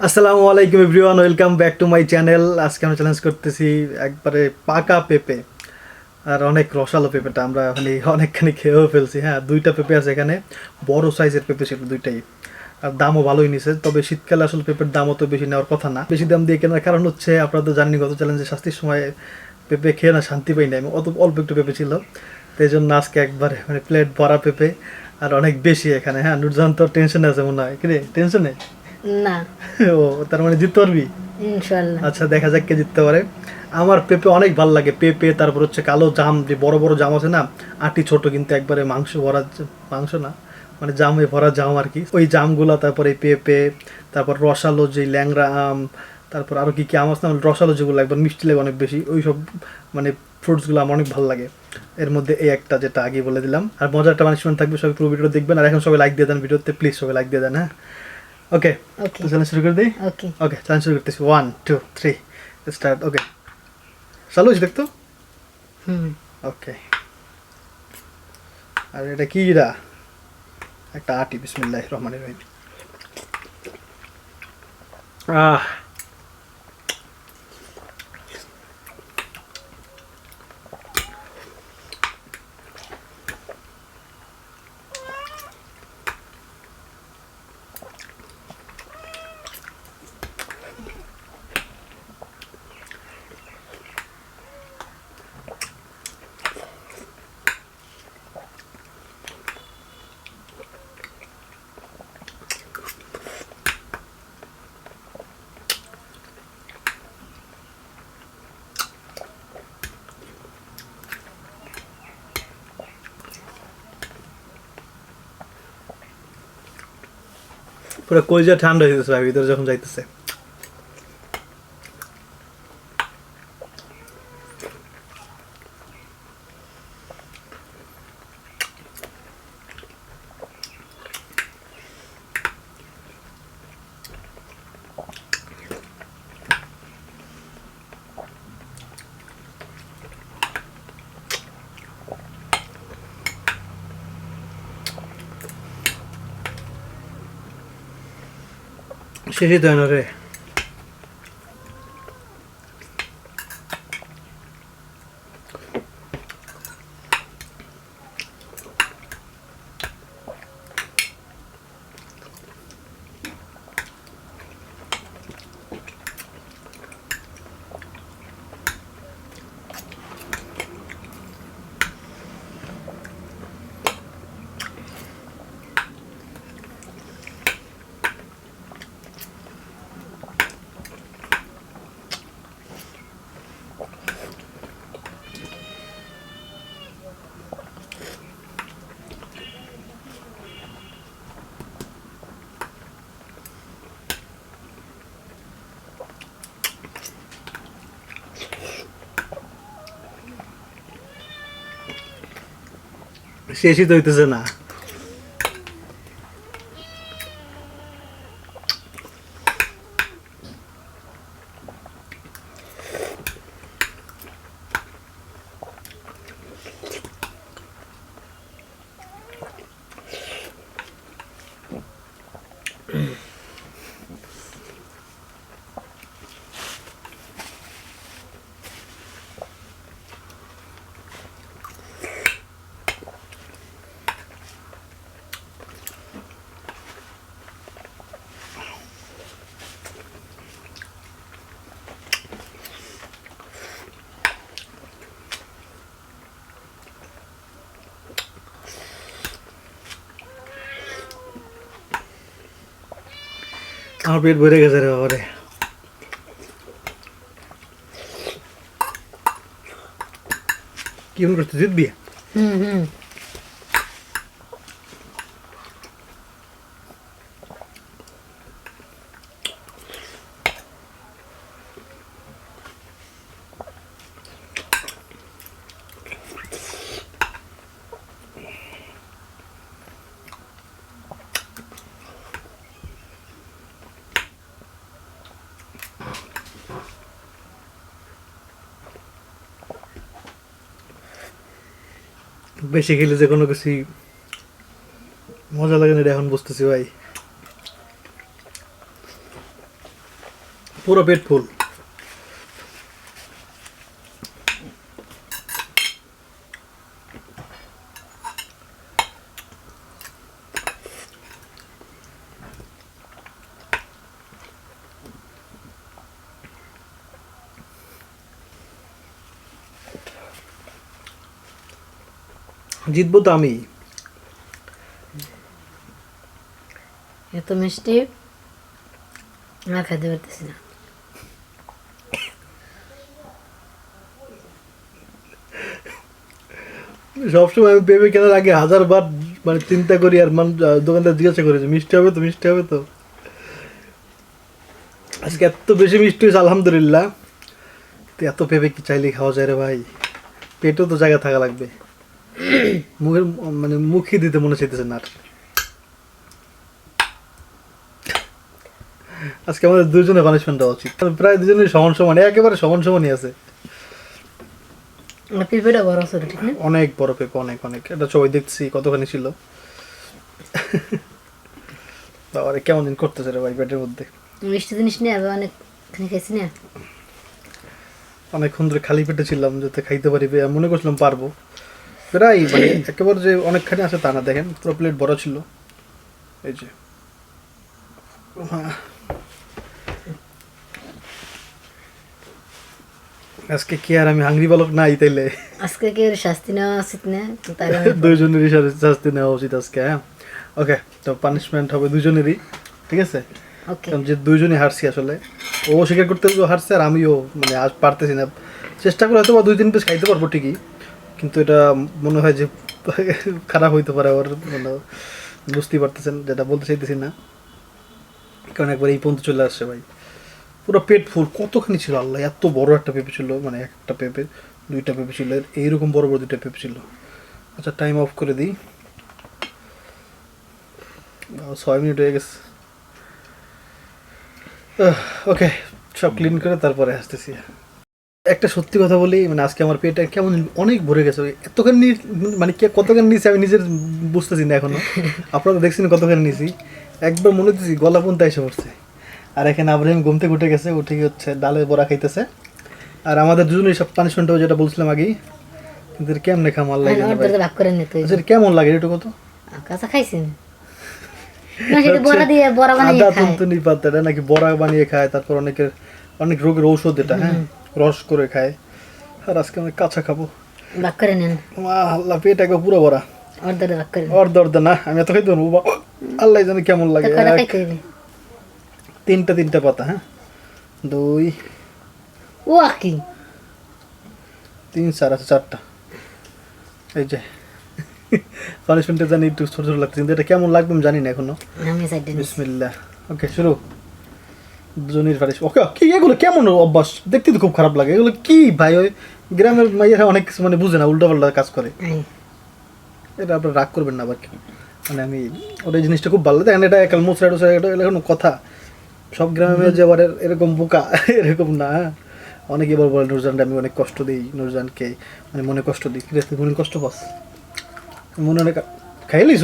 আসসালামু আলাইকুম everyone, welcome back to my channel. আজকে আমরা চ্যালেঞ্জ করতেছি একবারে পাকা পেঁপে আর অনেক রসালো পেঁপেটা আমরা মানে অনেকখানি খেয়েও ফেলছি। হ্যাঁ, দুইটা পেঁপে আছে এখানে, বড় সাইজের পেঁপে ছিল দুইটাই, আর দামও ভালোই নিছে। তবে শীতকালে আসলে পেঁপের দামও তো বেশি নেওয়ার কথা না, বেশি দাম দিয়ে কেনার কারণ হচ্ছে আপনারা তো জানেন গত চ্যালেঞ্জে শাস্তির সময় পেঁপে খেয়ে না শান্তি পাই না, অত অল্প একটু পেঁপে ছিল, তো এই জন্য আজকে একবারে মানে প্লেট ভরা পেঁপে আর অনেক বেশি এখানে। হ্যাঁ, নুরজাহান তো টেনশনে আছে মনে হয়, কি রে টেনশনে? না, ও, তার মানে জিততে পারবি? ইনশাল্লাহ। আচ্ছা, দেখা যাক কে জিততে পারে। আমার পেঁপে অনেক ভালো লাগে, পেঁপে তারপর হচ্ছে কালো জাম, যে বড় বড় জাম আছে না, আটি ছোট কিন্তু একবারে মাংস ভরা, মাংস না মানে জামে ভরা জাম আর কি, ওই জামগুলা, তারপরে পেঁপে, তারপর রসালো যে ল্যাংড়া আম, তারপর আরও কী কী আম আছে না রসালো, যেগুলো একবার মিষ্টি লাগে অনেক বেশি, ওই সব মানে ফ্রুটসগুলো আমার অনেক ভালো লাগে। এর মধ্যে এই একটা যেটা আগে বলে দিলাম। আর মজার একটা পানিশমেন্ট থাকবে, সবাই পুরো ভিডিও দেখবেন। আর এখন সবাই লাইক দিয়ে দেন ভিডিওতে, প্লিজ সবাই লাইক দিয়ে দেন। হ্যাঁ, ওকে, ওকে, তো চ্যালেঞ্জ শুরু করে দিই। ওকে। ওকে, চ্যালেঞ্জ শুরু করতেছি, 1 2 3 স্টার্ট। ওকে, চালু হয়েছে দেখতো। হুম। ওকে, আর এটা কি রা, একটা আটি, বিসমিল্লাহির রহমানির রহিম। আহ, পুরো কলিজা ঠান্ডা হয়ে গেছে ভাই ভিতরে যখন যাইতেছে। শেষই তো হয় না রে। শেষই তো হইতেছে না। আমার পেট ভরে গেছে রে বাবারে। কি মনে করতে জিতবি? হুম হুম। বেশি খেলে যে কোনো কিছুই মজা লাগে না, এটা এখন বুঝতেছি ভাই। পুরো পেট ফুল। জিতবো তো আমি। এত মিষ্টি না খেতে পারতেছি না। সবসময় আমি পেঁপে কেনার আগে 1000 বার মানে চিন্তা করি, আর দোকানদার জিজ্ঞাসা করেছে মিষ্টি হবে তো, মিষ্টি হবে তো। আজকে এত বেশি মিষ্টি হয়েছে আলহামদুলিল্লাহ। তো এত পেঁপে কি চাইলে খাওয়া যায় রে ভাই? পেটেও তো জায়গা থাকা লাগবে। মুখের মানে মুখই দিতে মনে চাইতেছে না আর। আজকে আমাদের দুজনে পানিশমেন্ট দেওয়া উচিত। প্রায় দুজনের সমান সমান, একেবারে সমান সমানই আছে। পেঁপেটা বড় ছিল ঠিক না? অনেক বড় পেঁপে, অনেক অনেক। এটা সবাই দেখছি কতখানি ছিল। বাবারে কেমন দিন করতেছে রে ভাই পেটের মধ্যে। মিষ্টি জিনিস নিয়ে আবার অনেকখানি খাইছি না। অনেকক্ষণ ধরে খালি পেটে ছিলাম, যাতে খাইতে পারি। মনে করছিলাম পারবো প্রায়, মানে একেবারে যে অনেকখানি আছে তা না। দেখেন পুরো প্লেট বড় ছিল। এই যে আজকে কি আর আমি হাংরি বালক নাই তাইলে? আজকে কি ওর শাস্তি নেওয়া উচিত না? দুইজনেরই শাস্তি নেওয়া উচিত আজকে। হ্যাঁ ওকে, তো পানিশমেন্ট হবে দুজনেরই, ঠিক আছে? ওকে। কারণ যে দুইজনই হারছি আসলে। ও স্বীকার করতে হারছে আর আমিও মানে আজ পারতেছি না। চেষ্টা করে হয়তো বা 2-3 পিস খাইতে পারবো ঠিকই, কিন্তু এটা মনে হয় যে খারাপ হইতে পারে। ওর মানে বুঝতেই পারতেছেন, যেটা বলতে চাইতেছি না, কারণ একবার এই পর্যন্ত চলে আসছে ভাই। পুরো পেট ফুল। কতখানি ছিল আল্লাহ! এত বড় একটা পেঁপে ছিল, মানে একটা পেঁপে, 2টা পেঁপে ছিল, এইরকম বড় বড় 2টা পেঁপে ছিল। আচ্ছা টাইম অফ করে দিই। 6 মিনিট হয়ে গেছে। ওকে, সব ক্লিন করে তারপরে আসতেছি। একটা সত্যি কথা বলি, মানে আজকে আমার পেটটা কেমন অনেক ভরে গেছে। এতখানি মানে কতখানি নিয়েছি আমি নিজের বুঝতেছি না এখনো। আপনারা দেখছেন কতখানি নিয়েছি, একবার মনে হচ্ছে গলা পর্যন্ত এসে পড়ছে। আর এখানে আব্রাহিম ঘুম থেকে উঠে গেছে, উঠে হচ্ছে ডালের বড়া খাইতেছে। আর আমাদের দুজনেই সব পানিশমেন্ট হবে, যেটা বলছিলাম আগেই। কিন্তু কেমনে খাম আল্লাহ জানে ভাই। ভাগ করে নিতে আচ্ছা কেমন লাগে একটু কত? কাঁচা খাইছেন না? সেটা বড়া দিয়ে বড়া বানিয়ে আদা খায়। তুনতুনি পাতাটা নাকি বড়া বানিয়ে খায়, তারপর অনেক রোগের ঔষধ এটা। হ্যাঁ, রস করে খায়। আর আজকে আমি কাঁচা খাবো। ভাগ করে নেন। আল্লাহ পেট একবার পুরো ভরা। অর্ধেক ভাগ করে নেন। অর্ধ না, আমি এত খাইতে পারবো? আল্লাহ জানে কেমন লাগে। কয়টা খাইতে হবে? 3টা পাতা। হ্যাঁ 2 ও কি 3 4 আছে 4টা। এই যে পানিশমেন্টটা জানি একটু ছোট ছোট লাগছে, কিন্তু এটা কেমন লাগবে আমি জানি না এখনো। আমি সাইড দিন। বিসমিল্লাহ। ওকে শুরু। দুজনের পানিশ। ওকে কি এগুলো কেমন অভ্যাস? দেখতে তো খুব খারাপ লাগে। এগুলো কি ভাই? ওই গ্রামের মাইয়েরা অনেক কিছু মানে বুঝে না, উল্টা পাল্টা কাজ করে। এটা আপনার রাগ করবেন না আবার। মানে আমি ওর এই জিনিসটা খুব ভালো লাগে। দেখেন এটা একাল মোচড়া টোচড়া, এটা কোনো কথা? সব গ্রামের মেয়ে যে আবার এরকম বোকা এরকম না। অনেকে এবার বলে নুরজানকে আমি অনেক কষ্ট দিই, নুরজানকে মানে মনে কষ্ট দিই। তুই মনে কষ্ট পাস? মনে অনেক খাইলিস?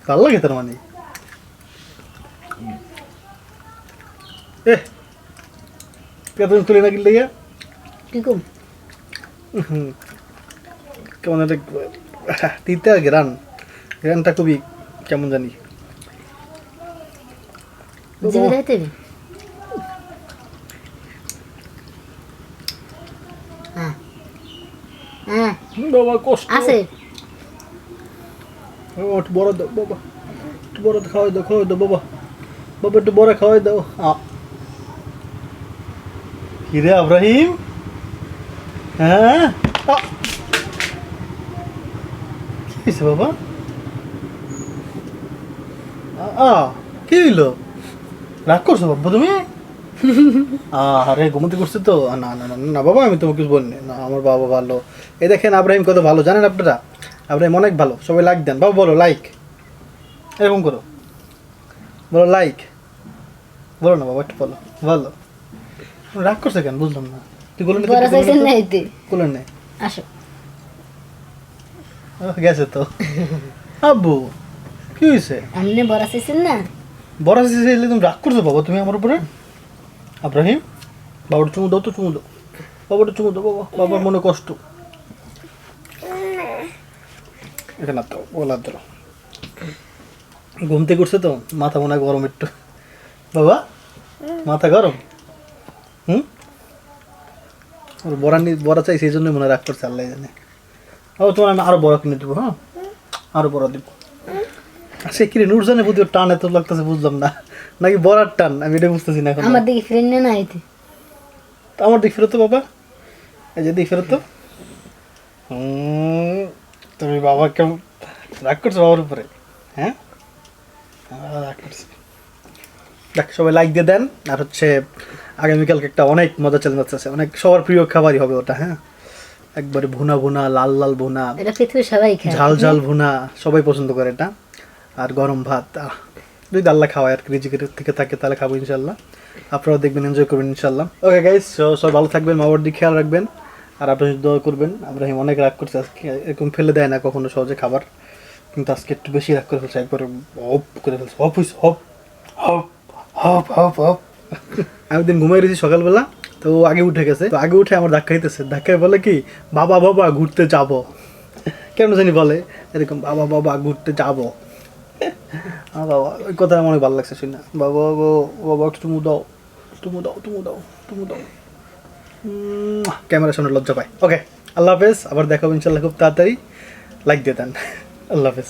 ভালো লাগে তার মানে। তুমি তুলে না কিনলে গিয়া কেমন একটা তিতে আর গ্রানটা খুবই কেমন জানি। বাবা কষ্ট আছে। একটু বড় দাও বাবা, একটু বড় খাওয়াই দাও বাবা। বাবা একটু বড় খাওয়াই দাও। কিরে আব্রাহিম? হ্যাঁ কি হয়েছে বাবা? কি হইলো? রাগ করছো বাবা তুমি? আরে ঘুমোতে করছে তো। না না না না বাবা, আমি তোমাকে কিছু বলিনি। না আমার বাবা ভালো। এই দেখেন আব্রাহিম কত ভালো, জানেন আপনারা? আব্রাহিম অনেক ভালো। সবাই লাইক দেন বাবা। বলো লাইক, এরকম করো। বলো লাইক, বলো না বাবা, একটু বলো ভালো। রাগ করছে কেন বুঝলাম না। তুই বলেন বলেন নাই? আসো গেছে তো। আব্বু কি হয়েছে? আপনি বড়া চাইছেন না? বড় চাইলে তুমি রাগ করছো বাবা তুমি আমার উপরে? আব্রাহিম বাবার চুমু দাও তো, চুমু দাও, বাবাটা চুমু দাও, বাবা বাবার মনে কষ্ট। এখানে তো ওলা ধরো, ঘুম থেকে উঠছে তো মাথা মনে হয় গরম একটু। বাবা মাথা গরম? হুম, ওর বড়া চাই সেই জন্য মনে হয় রাগ করছে, আল্লাহ জানে। ও তোমার আমি আরো বড় কিনে দেবো, হ্যাঁ আরো বড় দিব। সে কি রে নুরজানের প্রতি ওর টান এত লাগতেছে বুঝলাম না, নাকি বড়ার টান আমি এটা বুঝতেছি না এখন। আমার দিকে ফ্রেন্ড না হইতে আমার দিক ফেরত তো বাবা, এই যে দিক ফেরত তো। তুমি বাবা কেমন রাগ করছো বাবার উপরে? হ্যাঁ রাগ করছে। দেখ সবাই লাইক দিয়ে দেন, আর হচ্ছে আগামীকালকে একটা অনেক মজা চ্যালেঞ্জ আছে, অনেক সবার প্রিয় খাবারই হবে ওটা, হ্যাঁ একবারে ভুনা ভুনা লাল লাল ভুনা, এটা পৃথিবীর সবাই খায়। ঝাল ঝাল ভুনা, সবাই পছন্দ করে এটা। আর গরম ভাত, যদি আল্লাহ খাওয়ায় আর কি রিজিকের থেকে থাকে তাহলে খাবো ইনশাল্লাহ। আপনারাও দেখবেন, এনজয় করবেন ইনশাল্লাহ। ওকে গাইস, সবাই ভালো থাকবেন, মা বাবার দিকে খেয়াল রাখবেন, আর আপনার দোয়া করবেন। আব্রাহিম অনেক রাগ করছে আজকে, এরকম ফেলে দেয় না কখনো সহজে খাবার, কিন্তু আজকে একটু বেশি রাগ করে ফেলছে, একবার হপ করে ফেলছে, হপ হইছে, hop hop hop hop hop. আমি দিন ঘুমাই রয়েছি সকালবেলা, তো ও আগে উঠে গেছে, তো আগে উঠে আমার ধাক্কা দিতেছে, ধাক্কায় বলে কি বাবা বাবা ঘুরতে যাব, কেন জানি বলে এরকম, বাবা বাবা ঘুরতে যাব। বাবা ওই কথা আমার অনেক ভালো লাগছে শুনে, বাবা বাবা বাবা একটু চুমু দাও, চুমু দাও, চুমু দাও, চুমু দাও। ক্যামেরার সামনে লজ্জা পায়। ওকে আল্লাহ হাফেজ, আবার দেখাবো ইনশাল্লাহ খুব তাড়াতাড়ি। লাইক দিয়ে দেন। আল্লাহ হাফেজ।